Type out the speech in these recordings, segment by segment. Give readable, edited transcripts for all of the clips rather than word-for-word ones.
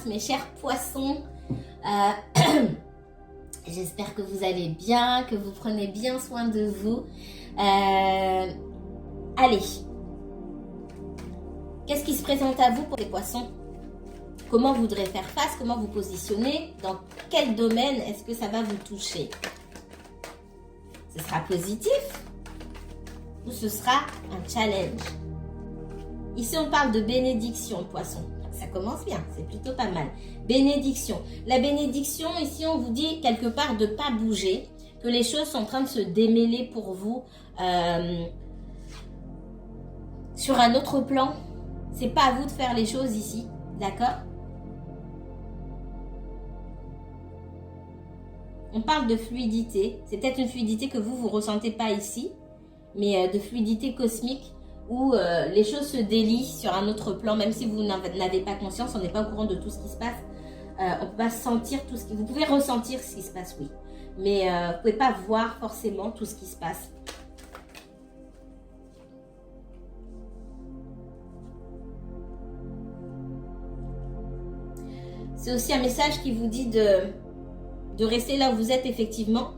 mes chers poissons. J'espère que vous allez bien, que vous prenez bien soin de vous. Allez, qu'est-ce qui se présente à vous pour les poissons? Comment vous voudrez faire face? Comment vous positionner? Dans quel domaine est-ce que ça va vous toucher? Ce sera positif ou ce sera un challenge? Ici, on parle de bénédiction, poisson. Ça commence bien, c'est plutôt pas mal. Bénédiction. La bénédiction, ici, on vous dit quelque part de ne pas bouger, que les choses sont en train de se démêler pour vous sur un autre plan. C'est pas à vous de faire les choses ici, d'accord? On parle de fluidité. C'est peut-être une fluidité que vous ressentez pas ici, mais de fluidité cosmique où les choses se délient sur un autre plan, même si vous n'avez pas conscience, on n'est pas au courant de tout ce qui se passe. On ne peut pas sentir tout ce qui... Vous pouvez ressentir ce qui se passe, oui. Mais vous ne pouvez pas voir forcément tout ce qui se passe. C'est aussi un message qui vous dit de rester là où vous êtes effectivement.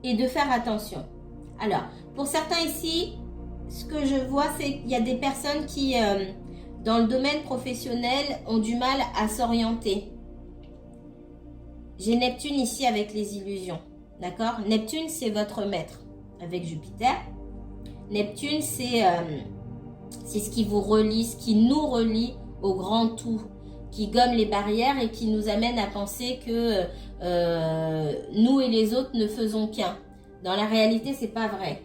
Et de faire attention. Alors, pour certains ici, ce que je vois, c'est qu'il y a des personnes qui, dans le domaine professionnel, ont du mal à s'orienter. J'ai Neptune ici avec les illusions. D'accord? Neptune, c'est votre maître avec Jupiter. Neptune, c'est ce qui vous relie, ce qui nous relie au grand tout, qui gomme les barrières et qui nous amène à penser que nous et les autres ne faisons qu'un. Dans la réalité, c'est pas vrai.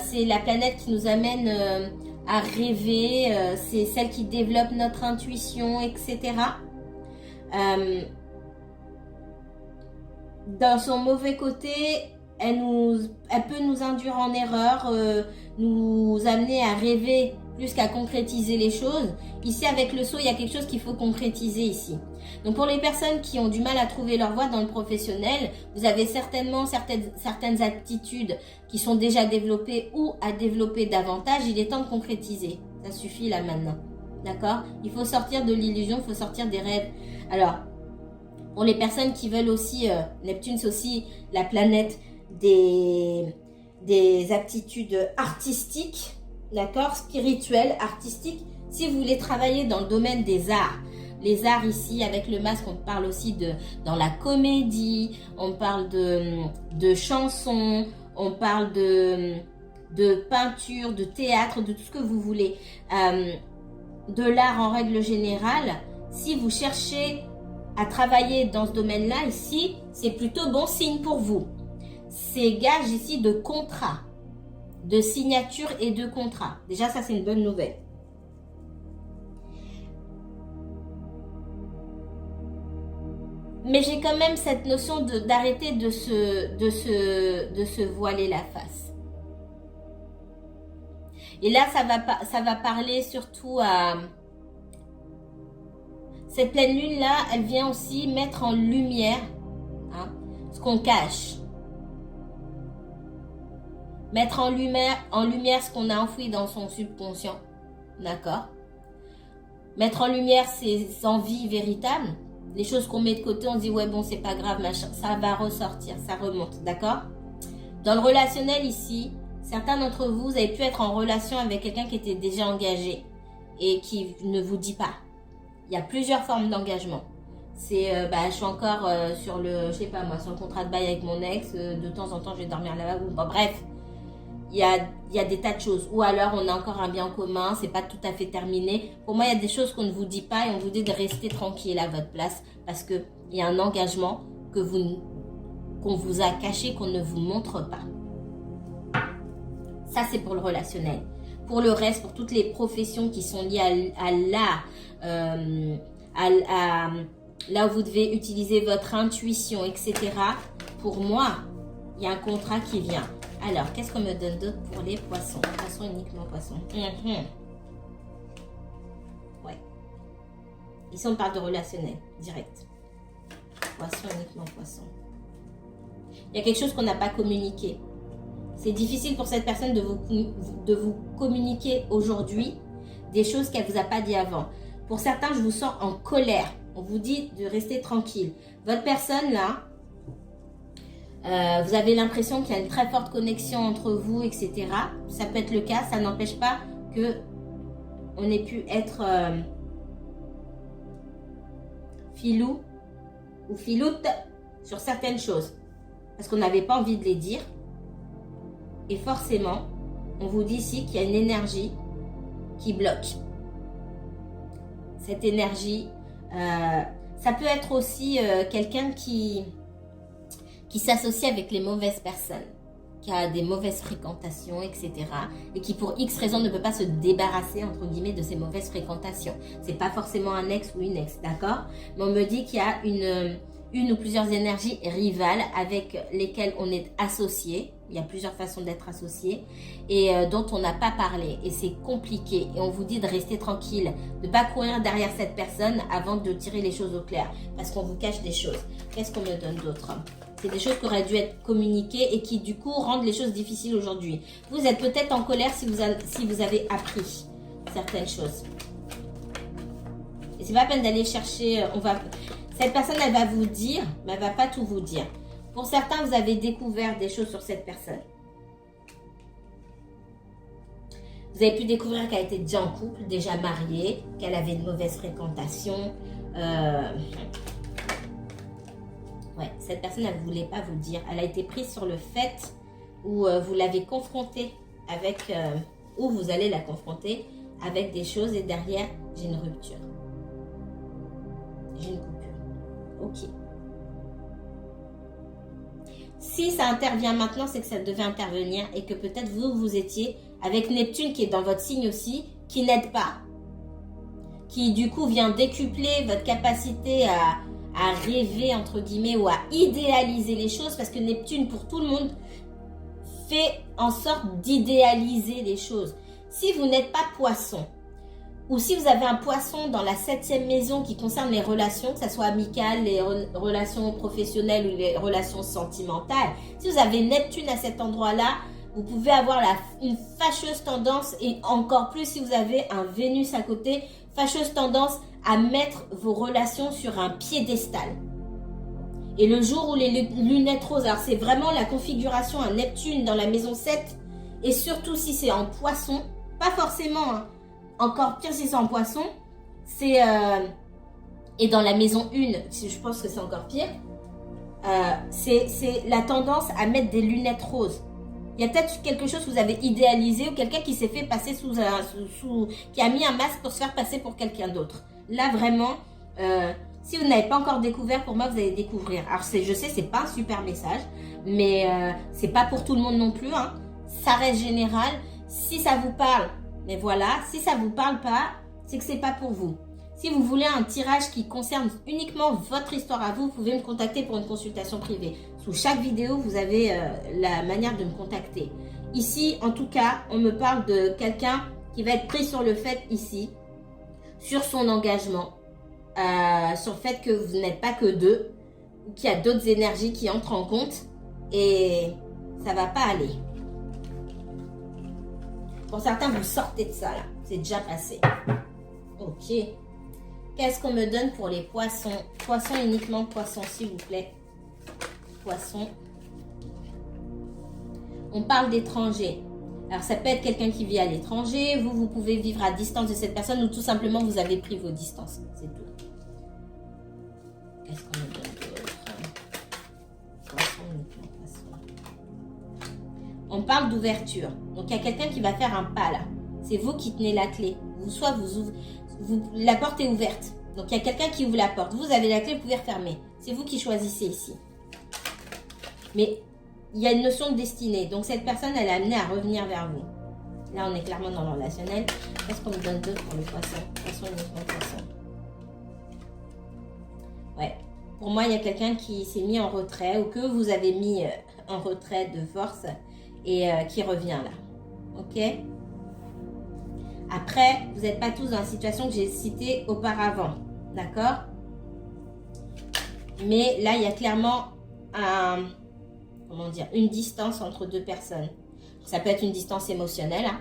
C'est la planète qui nous amène à rêver, c'est celle qui développe notre intuition, etc. Dans son mauvais côté, elle peut nous induire en erreur, nous amener à rêver plus qu'à concrétiser les choses. Ici, avec le saut, il y a quelque chose qu'il faut concrétiser ici. Donc, pour les personnes qui ont du mal à trouver leur voie dans le professionnel, vous avez certainement certaines aptitudes qui sont déjà développées ou à développer davantage. Il est temps de concrétiser. Ça suffit là maintenant. D'accord? Il faut sortir de l'illusion, il faut sortir des rêves. Alors, pour les personnes qui veulent aussi, Neptune, c'est aussi la planète des aptitudes artistiques. D'accord, spirituel, artistique. Si vous voulez travailler dans le domaine des arts, les arts ici avec le masque, on parle aussi dans la comédie, on parle de chansons, on parle de peinture, de théâtre, de tout ce que vous voulez, de l'art en règle générale. Si vous cherchez à travailler dans ce domaine-là ici, c'est plutôt bon signe pour vous. C'est gage ici de contrat, de signature et de contrat. Déjà, ça, c'est une bonne nouvelle. Mais j'ai quand même cette notion d'arrêter de se voiler la face. Et là, ça va parler surtout à... Cette pleine lune-là, elle vient aussi mettre en lumière ce qu'on cache. Mettre en lumière ce qu'on a enfoui dans son subconscient. D'accord? Mettre en lumière ses envies véritables. Les choses qu'on met de côté, on se dit, ouais, bon, c'est pas grave, machin. Ça va ressortir, ça remonte. D'accord? Dans le relationnel ici, certains d'entre vous, vous avez pu être en relation avec quelqu'un qui était déjà engagé et qui ne vous dit pas. Il y a plusieurs formes d'engagement. C'est, je suis encore sur le, je sais pas moi, sur le contrat de bail avec mon ex. De temps en temps, je vais dormir là-bas. Bon, bref. Il y a des tas de choses. Ou alors, on a encore un bien en commun, c'est pas tout à fait terminé. Pour moi, il y a des choses qu'on ne vous dit pas et on vous dit de rester tranquille à votre place parce qu'il y a un engagement qu'on vous a caché, qu'on ne vous montre pas. Ça, c'est pour le relationnel. Pour le reste, pour toutes les professions qui sont liées à l'art, là où vous devez utiliser votre intuition, etc. Pour moi, il y a un contrat qui vient. Alors, qu'est-ce qu'on me donne d'autre pour les poissons? Poissons, uniquement poissons. Ouais. Ici, on parle de relationnel, direct. Poisson, uniquement poisson. Il y a quelque chose qu'on n'a pas communiqué. C'est difficile pour cette personne de vous communiquer aujourd'hui des choses qu'elle ne vous a pas dit avant. Pour certains, je vous sens en colère. On vous dit de rester tranquille. Votre personne là, vous avez l'impression qu'il y a une très forte connexion entre vous, etc. Ça peut être le cas, ça n'empêche pas que on ait pu être filou ou filoute sur certaines choses. Parce qu'on n'avait pas envie de les dire. Et forcément, on vous dit ici qu'il y a une énergie qui bloque. Cette énergie, ça peut être aussi quelqu'un qui s'associe avec les mauvaises personnes, qui a des mauvaises fréquentations, etc. Et qui pour X raisons ne peut pas se débarrasser, entre guillemets, de ces mauvaises fréquentations. C'est pas forcément un ex ou une ex, d'accord? Mais on me dit qu'il y a une ou plusieurs énergies rivales avec lesquelles on est associé. Il y a plusieurs façons d'être associé et dont on n'a pas parlé. Et c'est compliqué. Et on vous dit de rester tranquille, de ne pas courir derrière cette personne avant de tirer les choses au clair. Parce qu'on vous cache des choses. Qu'est-ce qu'on me donne d'autre? C'est des choses qui auraient dû être communiquées et qui du coup rendent les choses difficiles aujourd'hui. Vous êtes peut-être en colère si vous avez appris certaines choses. Et c'est pas la peine d'aller chercher... Cette personne, elle va vous dire, mais elle va pas tout vous dire. Pour certains, vous avez découvert des choses sur cette personne. Vous avez pu découvrir qu'elle était déjà en couple, déjà mariée, qu'elle avait une mauvaise fréquentation. Ouais, cette personne, elle ne voulait pas vous le dire. Elle a été prise sur le fait où vous l'avez confrontée avec, où vous allez la confronter avec des choses et derrière, j'ai une rupture. J'ai une coupure. Ok. Si ça intervient maintenant, c'est que ça devait intervenir et que peut-être vous étiez avec Neptune qui est dans votre signe aussi, qui n'aide pas. Qui du coup vient décupler votre capacité à rêver entre guillemets ou à idéaliser les choses parce que Neptune pour tout le monde fait en sorte d'idéaliser les choses. Si vous n'êtes pas poisson ou si vous avez un poisson dans la 7e maison qui concerne les relations, que ce soit amicales, les relations professionnelles ou les relations sentimentales, si vous avez Neptune à cet endroit-là, vous pouvez avoir une fâcheuse tendance et encore plus si vous avez un Vénus à côté, fâcheuse tendance à mettre vos relations sur un piédestal. Et le jour où les lunettes roses, alors c'est vraiment la configuration à Neptune dans la maison 7 et surtout si c'est en poisson, pas forcément, hein, encore pire si c'est en poisson, c'est et dans la maison 1, je pense que c'est encore pire, c'est la tendance à mettre des lunettes roses. Il y a peut-être quelque chose que vous avez idéalisé ou quelqu'un qui s'est fait passer qui a mis un masque pour se faire passer pour quelqu'un d'autre. Là vraiment, si vous n'avez pas encore découvert, pour moi vous allez découvrir. Alors je sais, c'est pas un super message, mais c'est pas pour tout le monde non plus, hein. Ça reste général. Si ça vous parle, mais voilà, si ça vous parle pas, c'est que c'est pas pour vous. Si vous voulez un tirage qui concerne uniquement votre histoire à vous, vous pouvez me contacter pour une consultation privée. Sous chaque vidéo, vous avez la manière de me contacter. Ici, en tout cas, on me parle de quelqu'un qui va être pris sur le fait ici, sur son engagement, sur le fait que vous n'êtes pas que deux, ou qu'il y a d'autres énergies qui entrent en compte, et ça va pas aller. Pour certains, vous sortez de ça, là. C'est déjà passé. Ok. Qu'est-ce qu'on me donne pour les poissons? Poissons, uniquement poissons, s'il vous plaît. Poissons. On parle d'étrangers. Alors, ça peut être quelqu'un qui vit à l'étranger. Vous pouvez vivre à distance de cette personne ou tout simplement, vous avez pris vos distances. C'est tout. Qu'est-ce qu'on me donne d'autre? Poissons, uniquement poissons. On parle d'ouverture. Donc, il y a quelqu'un qui va faire un pas, là. C'est vous qui tenez la clé. Soit vous ouvrez... la porte est ouverte. Donc, il y a quelqu'un qui ouvre la porte. Vous avez la clé, vous pouvez refermer. C'est vous qui choisissez ici. Mais il y a une notion de destinée. Donc, cette personne, elle est amenée à revenir vers vous. Là, on est clairement dans le relationnel. Qu'est-ce qu'on me donne d'autre pour le poisson? Poisson, uniquement poisson. Ouais. Pour moi, il y a quelqu'un qui s'est mis en retrait ou que vous avez mis en retrait de force et qui revient là. Ok? Après, vous n'êtes pas tous dans la situation que j'ai citée auparavant. D'accord? Mais là, il y a clairement une distance entre deux personnes. Ça peut être une distance émotionnelle, hein,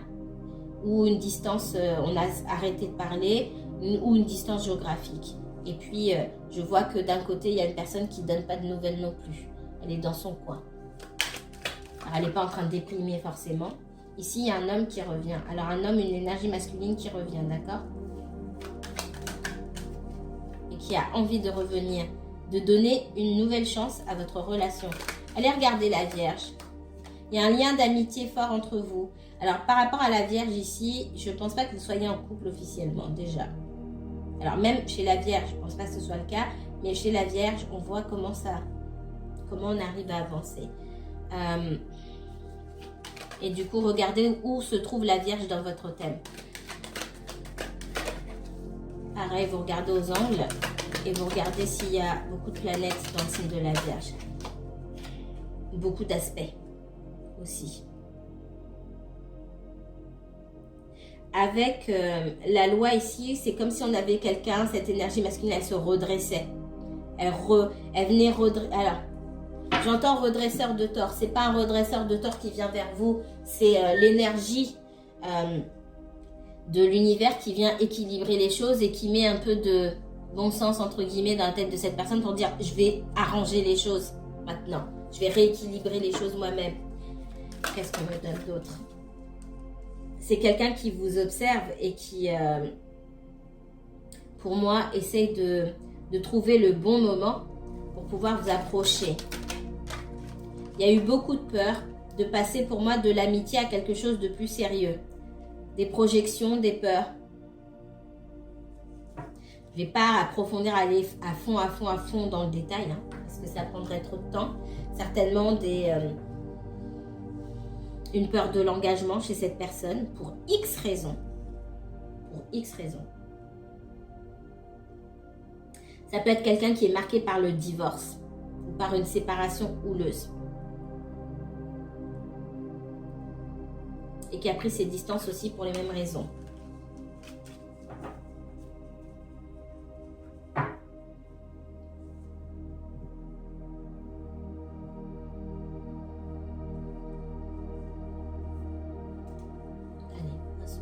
ou une distance, on a arrêté de parler, ou une distance géographique. Et puis, je vois que d'un côté, il y a une personne qui ne donne pas de nouvelles non plus. Elle est dans son coin. Alors, elle n'est pas en train de déprimer forcément. Ici, il y a un homme qui revient. Alors, un homme, une énergie masculine qui revient, d'accord? Et qui a envie de revenir, de donner une nouvelle chance à votre relation. Allez regarder la Vierge. Il y a un lien d'amitié fort entre vous. Alors, par rapport à la Vierge ici, je ne pense pas que vous soyez en couple officiellement, déjà. Alors, même chez la Vierge, je ne pense pas que ce soit le cas, mais chez la Vierge, on voit comment on arrive à avancer. Et du coup, regardez où se trouve la Vierge dans votre thème. Pareil, vous regardez aux angles et vous regardez s'il y a beaucoup de planètes dans le signe de la Vierge. Beaucoup d'aspects aussi. Avec la loi ici, c'est comme si on avait quelqu'un, cette énergie masculine, elle se redressait. Elle venait redresser. Alors, j'entends redresseur de tort. C'est pas un redresseur de tort qui vient vers vous. C'est l'énergie de l'univers qui vient équilibrer les choses et qui met un peu de bon sens, entre guillemets, dans la tête de cette personne pour dire, je vais arranger les choses maintenant. Je vais rééquilibrer les choses moi-même. Qu'est-ce qu'on me donne d'autre? C'est quelqu'un qui vous observe et qui, pour moi, essaye de trouver le bon moment pour pouvoir vous approcher. Il y a eu beaucoup de peur de passer pour moi de l'amitié à quelque chose de plus sérieux. Des projections, des peurs. Je ne vais pas approfondir, aller à fond dans le détail, hein, parce que ça prendrait trop de temps. Certainement une peur de l'engagement chez cette personne pour X raisons. Pour X raisons. Ça peut être quelqu'un qui est marqué par le divorce ou par une séparation houleuse. Et qui a pris ses distances aussi pour les mêmes raisons.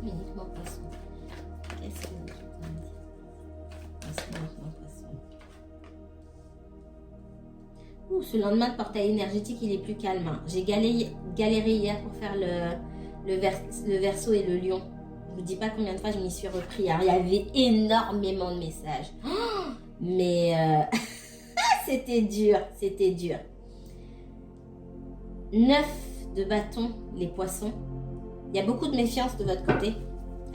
Uniquement poisson. Qu'est-ce que vous dites? Ce lendemain de portail énergétique, il est plus calme. Hein. J'ai galéré hier pour faire le Verseau et le Lion. Je vous dis pas combien de fois je m'y suis repris. Alors, il y avait énormément de messages. Oh, mais c'était dur, c'était dur. 9 de bâton, les poissons. Il y a beaucoup de méfiance de votre côté.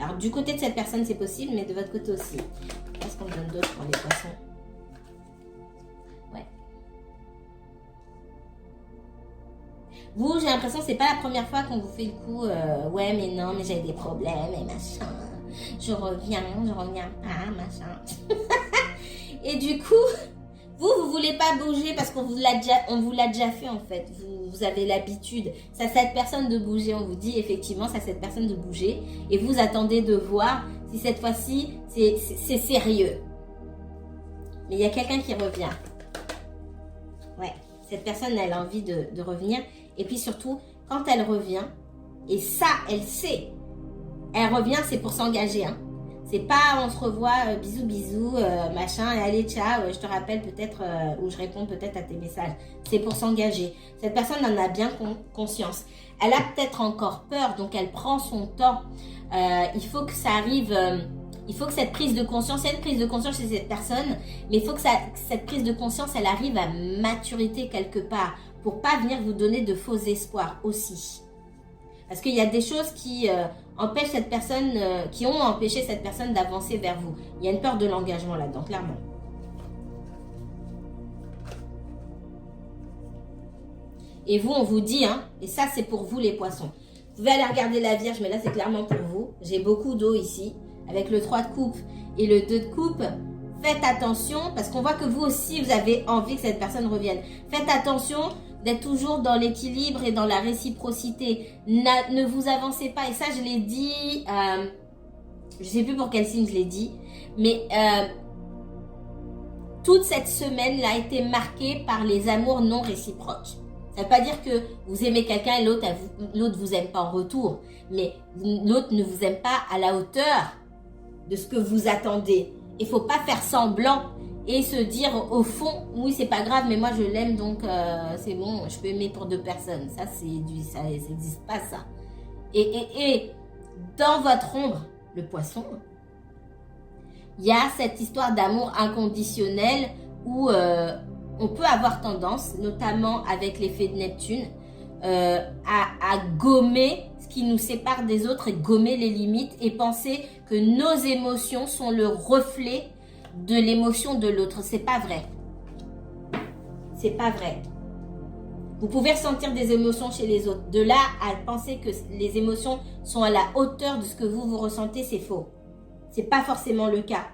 Alors, du côté de cette personne, c'est possible, mais de votre côté aussi. Qu'est-ce qu'on me donne d'autre pour les poissons? Ouais. Vous, j'ai l'impression que c'est pas la première fois qu'on vous fait le coup. Ouais, mais non, mais j'ai des problèmes et machin. Je reviens pas, machin. Et du coup, vous voulez pas bouger parce qu'on vous l'a déjà fait en fait. Vous avez l'habitude. C'est à cette personne de bouger. On vous dit effectivement, c'est à cette personne de bouger. Et vous attendez de voir si cette fois-ci, c'est sérieux. Mais il y a quelqu'un qui revient. Ouais, cette personne, elle a envie de revenir. Et puis surtout, quand elle revient, et ça, elle sait, elle revient, c'est pour s'engager. Hein. C'est pas on se revoit, bisous, bisous, machin, allez, ciao, je te rappelle peut-être, ou je réponds peut-être à tes messages. C'est pour s'engager. Cette personne en a bien conscience. Elle a peut-être encore peur, donc elle prend son temps. Il faut que ça arrive, il faut que cette prise de conscience, il y a une prise de conscience chez cette personne, mais il faut que cette prise de conscience, elle arrive à maturité quelque part, pour pas venir vous donner de faux espoirs aussi. Parce qu'il y a des choses qui empêchent cette personne, qui ont empêché cette personne d'avancer vers vous. Il y a une peur de l'engagement là-dedans, clairement. Et vous, on vous dit, hein, et ça c'est pour vous les poissons. Vous pouvez aller regarder la Vierge, mais là c'est clairement pour vous. J'ai beaucoup d'eau ici, avec le 3 de coupe et le 2 de coupe. Faites attention, parce qu'on voit que vous aussi, vous avez envie que cette personne revienne. Faites attention d'être toujours dans l'équilibre et dans la réciprocité. Ne vous avancez pas. Et ça, je l'ai dit, je ne sais plus pour quel signe je l'ai dit, mais toute cette semaine-là a été marquée par les amours non réciproques. Ça ne veut pas dire que vous aimez quelqu'un et l'autre vous aime pas en retour. Mais l'autre ne vous aime pas à la hauteur de ce que vous attendez. Il ne faut pas faire semblant et se dire au fond, oui, c'est pas grave, mais moi je l'aime, donc c'est bon, je peux aimer pour 2 personnes. Ça, ça n'existe pas, ça. Et dans votre ombre, le poisson, il y a cette histoire d'amour inconditionnel où on peut avoir tendance, notamment avec l'effet de Neptune, à gommer ce qui nous sépare des autres et gommer les limites et penser que nos émotions sont le reflet de l'émotion de l'autre. C'est pas vrai. C'est pas vrai. Vous pouvez ressentir des émotions chez les autres. De là à penser que les émotions sont à la hauteur de ce que vous ressentez, c'est faux. C'est pas forcément le cas.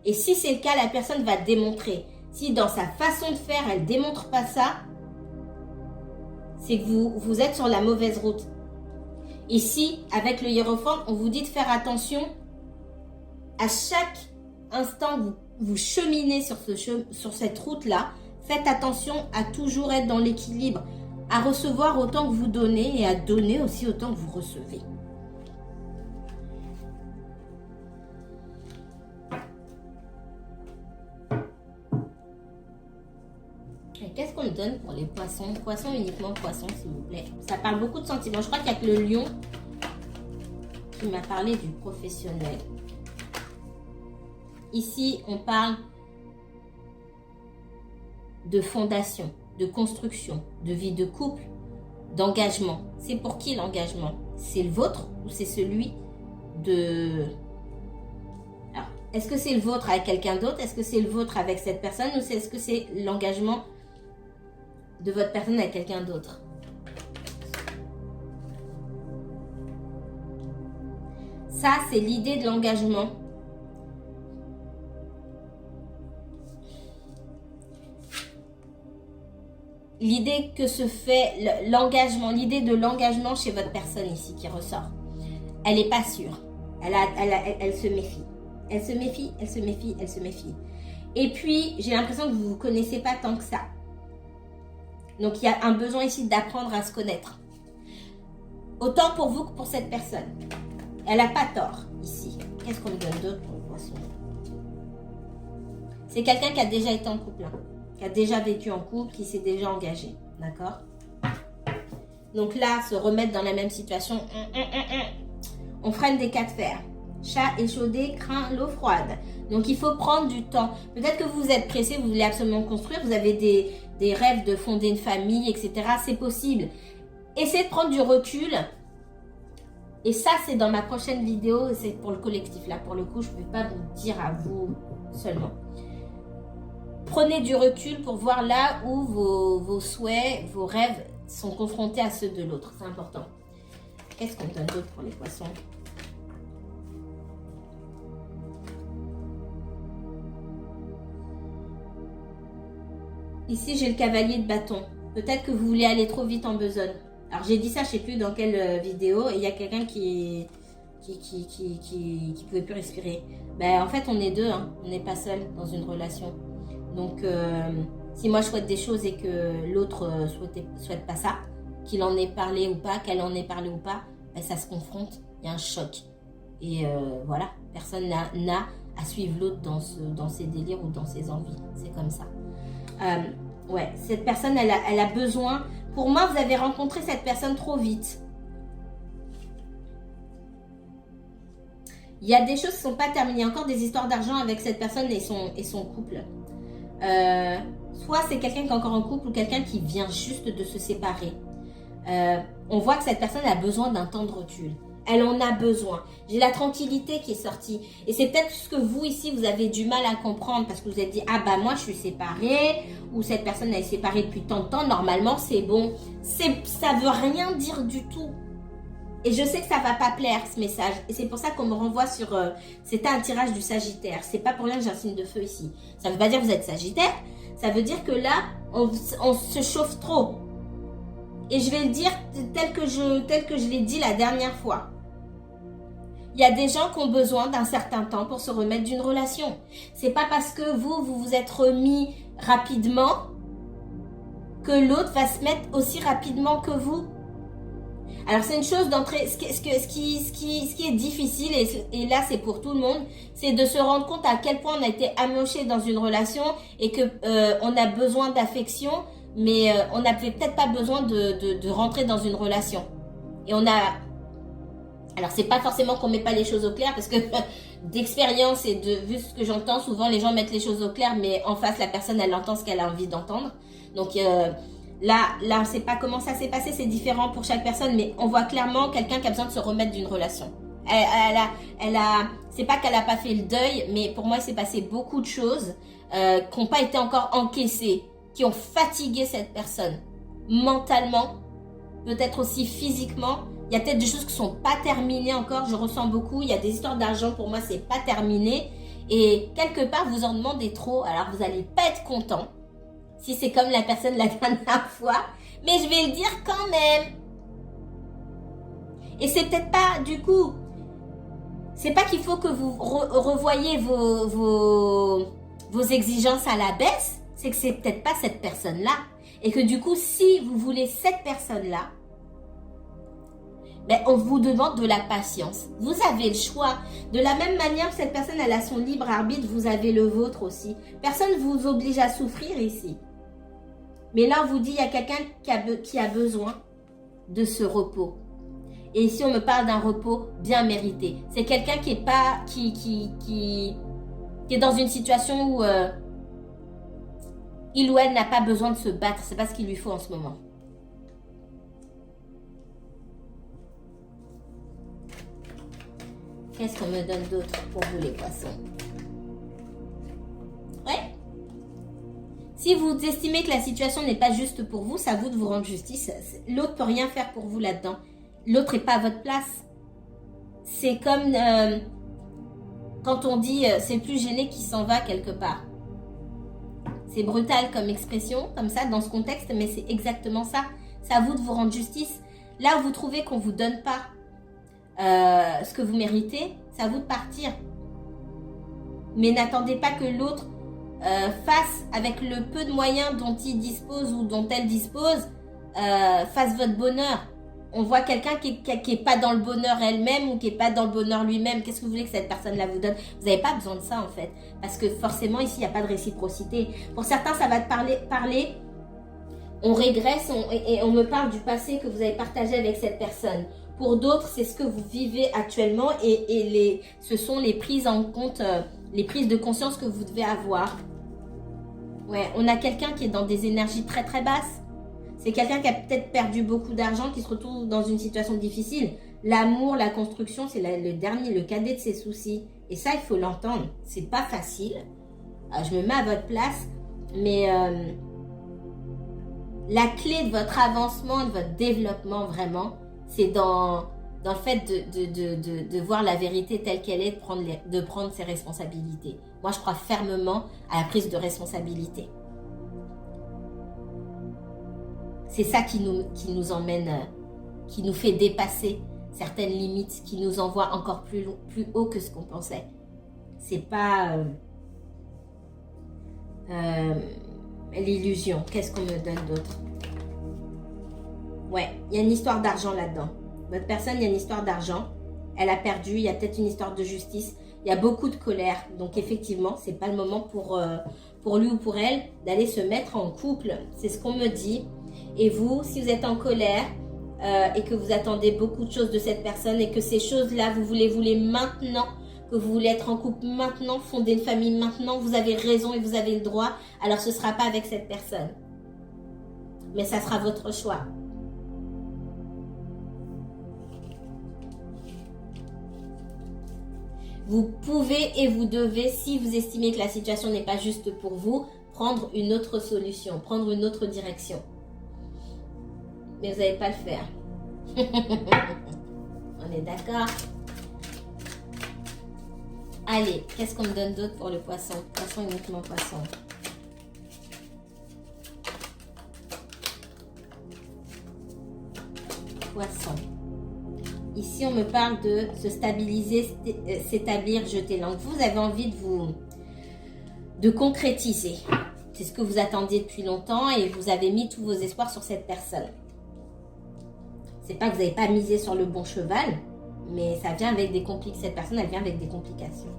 Et si c'est le cas, la personne va démontrer. Si dans sa façon de faire, elle démontre pas ça, c'est que vous êtes sur la mauvaise route. Ici, avec le hiérophante, on vous dit de faire attention. À chaque instant, vous cheminez sur cette route-là. Faites attention à toujours être dans l'équilibre, à recevoir autant que vous donnez et à donner aussi autant que vous recevez. Qu'est-ce qu'on donne pour les poissons? Poissons, uniquement poissons, s'il vous plaît. Ça parle beaucoup de sentiments. Je crois qu'il n'y a que le lion qui m'a parlé du professionnel. Ici, on parle de fondation, de construction, de vie de couple, d'engagement. C'est pour qui l'engagement? C'est le vôtre ou c'est celui de... Alors, est-ce que c'est le vôtre avec quelqu'un d'autre? Est-ce que c'est le vôtre avec cette personne? Ou est-ce que c'est l'engagement de votre personne avec quelqu'un d'autre? Ça, c'est l'idée de l'engagement. L'idée que se fait l'engagement, l'idée de l'engagement chez votre personne ici qui ressort. Elle n'est pas sûre. Elle se méfie. Elle se méfie, elle se méfie, elle se méfie. Et puis, j'ai l'impression que vous ne vous connaissez pas tant que ça. Donc, il y a un besoin ici d'apprendre à se connaître. Autant pour vous que pour cette personne. Elle n'a pas tort ici. Qu'est-ce qu'on me donne d'autre pour le poisson? C'est quelqu'un qui a déjà été en couple. Hein. Qui a déjà vécu en couple, qui s'est déjà engagé. D'accord? Donc là, se remettre dans la même situation. On freine des cas de fer. Chat échaudé craint l'eau froide. Donc il faut prendre du temps. Peut-être que vous êtes pressé, vous voulez absolument construire. Vous avez des rêves de fonder une famille, etc. C'est possible. Essayez de prendre du recul. Et ça, c'est dans ma prochaine vidéo. C'est pour le collectif. Là, pour le coup, je ne peux pas vous dire à vous seulement. Prenez du recul pour voir là où vos souhaits, vos rêves sont confrontés à ceux de l'autre. C'est important. Qu'est-ce qu'on donne d'autre pour les poissons? Ici, j'ai le cavalier de bâton. Peut-être que vous voulez aller trop vite en besogne. Alors, j'ai dit ça, je ne sais plus dans quelle vidéo. Et il y a quelqu'un qui pouvait plus respirer. Ben, en fait, on est deux. Hein. On n'est pas seul dans une relation. Donc, si moi je souhaite des choses et que l'autre souhaite pas ça, qu'il en ait parlé ou pas, qu'elle en ait parlé ou pas, ben ça se confronte, il y a un choc. Et voilà, personne n'a à suivre l'autre dans ses délires ou dans ses envies. C'est comme ça. Ouais, cette personne, elle a besoin... Pour moi, vous avez rencontré cette personne trop vite. Il y a des choses qui ne sont pas terminées. Il y a encore des histoires d'argent avec cette personne et son couple. Soit c'est quelqu'un qui est encore en couple ou quelqu'un qui vient juste de se séparer. On voit que cette personne a besoin d'un temps de recul. Elle en a besoin. J'ai la tranquillité qui est sortie. Et c'est peut-être ce que vous, ici, vous avez du mal à comprendre parce que vous êtes dit, ah bah moi, je suis séparée ou cette personne elle est séparée depuis tant de temps. Normalement, c'est bon. Ça veut rien dire du tout. Et je sais que ça va pas plaire, ce message. Et c'est pour ça qu'on me renvoie sur... C'était un tirage du Sagittaire. C'est pas pour rien que j'ai un signe de feu ici. Ça veut pas dire que vous êtes Sagittaire. Ça veut dire que là, on se chauffe trop. Et je vais le dire tel que je l'ai dit la dernière fois. Il y a des gens qui ont besoin d'un certain temps pour se remettre d'une relation. C'est pas parce que vous vous êtes remis rapidement que l'autre va se mettre aussi rapidement que vous. Alors c'est une chose d'entrer, ce qui est difficile, et là c'est pour tout le monde, c'est de se rendre compte à quel point on a été amoché dans une relation et que on a besoin d'affection, mais on n'avait peut-être pas besoin de rentrer dans une relation. Et on a... Alors c'est pas forcément qu'on met pas les choses au clair, parce que d'expérience et de vu ce que j'entends, souvent les gens mettent les choses au clair, mais en face la personne elle entend ce qu'elle a envie d'entendre. Donc là, on ne sait pas comment ça s'est passé, c'est différent pour chaque personne, mais on voit clairement quelqu'un qui a besoin de se remettre d'une relation. C'est pas qu'elle a pas fait le deuil, mais pour moi, il s'est passé beaucoup de choses qui n'ont pas été encore encaissées, qui ont fatigué cette personne mentalement, peut-être aussi physiquement. Il y a peut-être des choses qui sont pas terminées encore, je ressens beaucoup. Il y a des histoires d'argent, pour moi, c'est pas terminé. Et quelque part, vous en demandez trop, alors vous n'allez pas être content. Si c'est comme la personne la dernière fois, mais je vais le dire quand même. Et c'est peut-être pas, du coup, c'est pas qu'il faut que vous revoyez vos exigences à la baisse, c'est que c'est peut-être pas cette personne-là. Et que du coup, si vous voulez cette personne-là, ben, on vous demande de la patience. Vous avez le choix. De la même manière que cette personne, elle a son libre arbitre, vous avez le vôtre aussi. Personne ne vous oblige à souffrir ici. Mais là, on vous dit, il y a quelqu'un qui a besoin de ce repos. Et ici, on me parle d'un repos bien mérité. C'est quelqu'un qui est pas, qui est dans une situation où il ou elle n'a pas besoin de se battre. C'est pas ce qu'il lui faut en ce moment. Qu'est-ce qu'on me donne d'autre pour vous, les poissons? Ouais. Si vous estimez que la situation n'est pas juste pour vous, c'est à vous de vous rendre justice. L'autre peut rien faire pour vous là-dedans. L'autre n'est pas à votre place. C'est comme quand on dit c'est plus gêné qui s'en va quelque part. C'est brutal comme expression, comme ça, dans ce contexte, mais c'est exactement ça. C'est à vous de vous rendre justice. Là où vous trouvez qu'on ne vous donne pas ce que vous méritez, c'est à vous de partir. Mais n'attendez pas que l'autre fasse avec le peu de moyens dont il dispose ou dont elle dispose, fasse votre bonheur. On voit quelqu'un qui est pas dans le bonheur elle-même ou qui est pas dans le bonheur lui-même. Qu'est-ce que vous voulez que cette personne-là vous donne? Vous n'avez pas besoin de ça en fait. Parce que forcément ici, il n'y a pas de réciprocité. Pour certains, ça va te parler. On régresse et on me parle du passé que vous avez partagé avec cette personne. Pour d'autres, c'est ce que vous vivez actuellement et ce sont les prises en compte, les prises de conscience que vous devez avoir. Ouais, on a quelqu'un qui est dans des énergies très très basses. C'est quelqu'un qui a peut-être perdu beaucoup d'argent, qui se retrouve dans une situation difficile. L'amour, la construction, c'est le cadet de ses soucis. Et ça, il faut l'entendre. C'est pas facile. Je me mets à votre place, mais la clé de votre avancement, de votre développement, vraiment, c'est dans le fait de voir la vérité telle qu'elle est, de prendre ses responsabilités. Moi, je crois fermement à la prise de responsabilité. C'est ça qui nous emmène, qui nous fait dépasser certaines limites, qui nous envoie encore plus haut que ce qu'on pensait. C'est pas l'illusion. Qu'est-ce qu'on me donne d'autre? Ouais, il y a une histoire d'argent là-dedans. Votre personne, il y a une histoire d'argent. Elle a perdu, il y a peut-être une histoire de justice. Il y a beaucoup de colère. Donc effectivement, c'est pas le moment pour lui ou pour elle d'aller se mettre en couple. C'est ce qu'on me dit. Et vous, si vous êtes en colère et que vous attendez beaucoup de choses de cette personne et que ces choses-là, vous voulez maintenant, que vous voulez être en couple maintenant, fonder une famille maintenant, vous avez raison et vous avez le droit, alors ce ne sera pas avec cette personne. Mais ça sera votre choix. Vous pouvez et vous devez, si vous estimez que la situation n'est pas juste pour vous, prendre une autre solution, prendre une autre direction. Mais vous n'allez pas le faire. On est d'accord? Allez, qu'est-ce qu'on me donne d'autre pour le poisson? Poisson, uniquement poisson. Poisson. Ici, on me parle de se stabiliser, s'établir, jeter l'encre. Vous avez envie de concrétiser. C'est ce que vous attendiez depuis longtemps et vous avez mis tous vos espoirs sur cette personne. C'est pas que vous n'avez pas misé sur le bon cheval, mais ça vient avec des complications. Cette personne, elle vient avec des complications.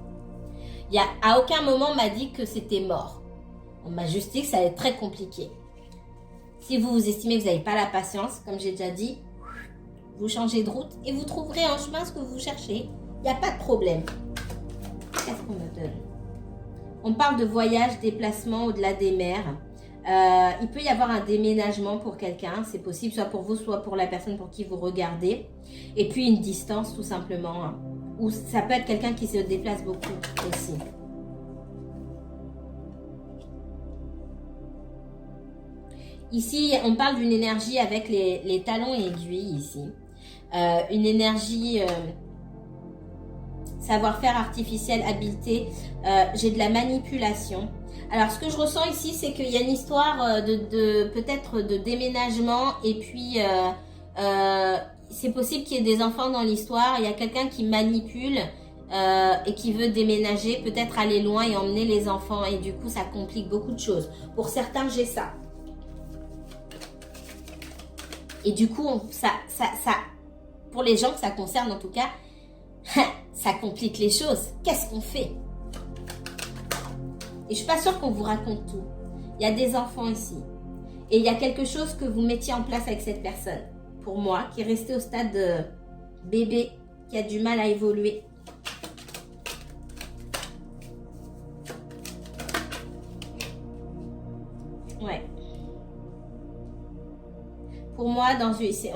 À aucun moment, on m'a dit que c'était mort. On m'a juste dit que ça allait être très compliqué. Si vous estimez que vous n'avez pas la patience, comme j'ai déjà dit, vous changez de route et vous trouverez en chemin ce que vous cherchez. Il n'y a pas de problème. Qu'est-ce qu'on me donne? On parle de voyage, déplacement au-delà des mers. Il peut y avoir un déménagement pour quelqu'un. C'est possible, soit pour vous, soit pour la personne pour qui vous regardez. Et puis une distance, tout simplement. Hein. Ou ça peut être quelqu'un qui se déplace beaucoup aussi. Ici, on parle d'une énergie avec les talons et aiguilles ici. Une énergie savoir-faire artificiel, habileté. J'ai de la manipulation. Alors, ce que je ressens ici, c'est qu'il y a une histoire peut-être de déménagement. Et puis, c'est possible qu'il y ait des enfants dans l'histoire. Il y a quelqu'un qui manipule et qui veut déménager, peut-être aller loin et emmener les enfants. Et du coup, ça complique beaucoup de choses. Pour certains, j'ai ça. Et du coup, pour les gens que ça concerne en tout cas, ça complique les choses. Qu'est-ce qu'on fait? Et je suis pas sûre qu'on vous raconte tout. Il y a des enfants ici. Et il y a quelque chose que vous mettiez en place avec cette personne. Pour moi, qui est resté au stade de bébé, qui a du mal à évoluer. Ouais. Pour moi,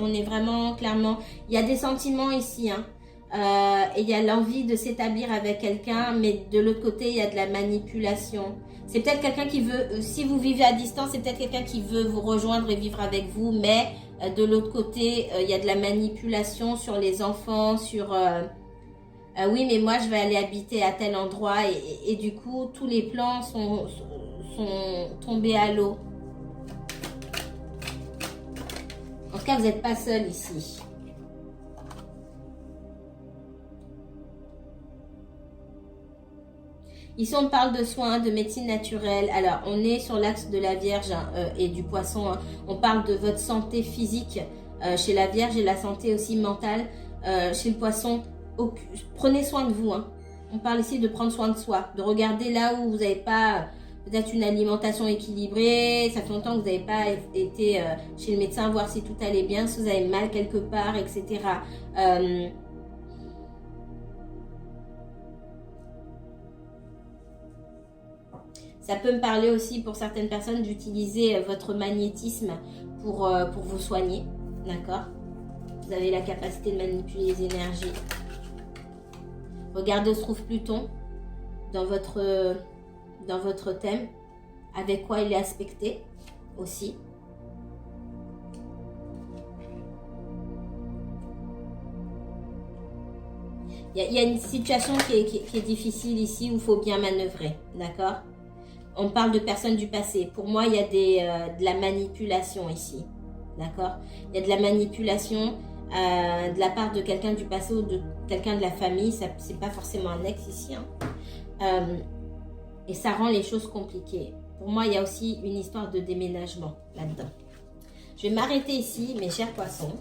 on est vraiment clairement... Il y a des sentiments ici, hein. Et il y a l'envie de s'établir avec quelqu'un, mais de l'autre côté, il y a de la manipulation. C'est peut-être quelqu'un qui veut, si vous vivez à distance, c'est peut-être quelqu'un qui veut vous rejoindre et vivre avec vous, mais de l'autre côté, il y a de la manipulation sur les enfants, sur... oui, mais moi, je vais aller habiter à tel endroit, et du coup, tous les plans sont tombés à l'eau. En tout cas, vous n'êtes pas seul ici. Ici, on parle de soins, de médecine naturelle. Alors, on est sur l'axe de la Vierge et du Poisson. Hein. On parle de votre santé physique chez la Vierge et la santé aussi mentale chez le Poisson. Prenez soin de vous. Hein. On parle ici de prendre soin de soi, de regarder là où vous n'avez pas peut-être une alimentation équilibrée. Ça fait longtemps que vous n'avez pas été chez le médecin voir si tout allait bien, si vous avez mal quelque part, etc. Ça peut me parler aussi pour certaines personnes d'utiliser votre magnétisme pour vous soigner. D'accord? Vous avez la capacité de manipuler les énergies. Regardez où se trouve Pluton dans votre thème. Avec quoi il est aspecté aussi. Il y a une situation qui est difficile ici où il faut bien manœuvrer. D'accord? On parle de personnes du passé. Pour moi, il y a de la manipulation ici. D'accord? Il y a de la manipulation de la part de quelqu'un du passé ou de quelqu'un de la famille. C'est pas forcément un ex ici. Hein. Et ça rend les choses compliquées. Pour moi, il y a aussi une histoire de déménagement là-dedans. Je vais m'arrêter ici, mes chers poissons.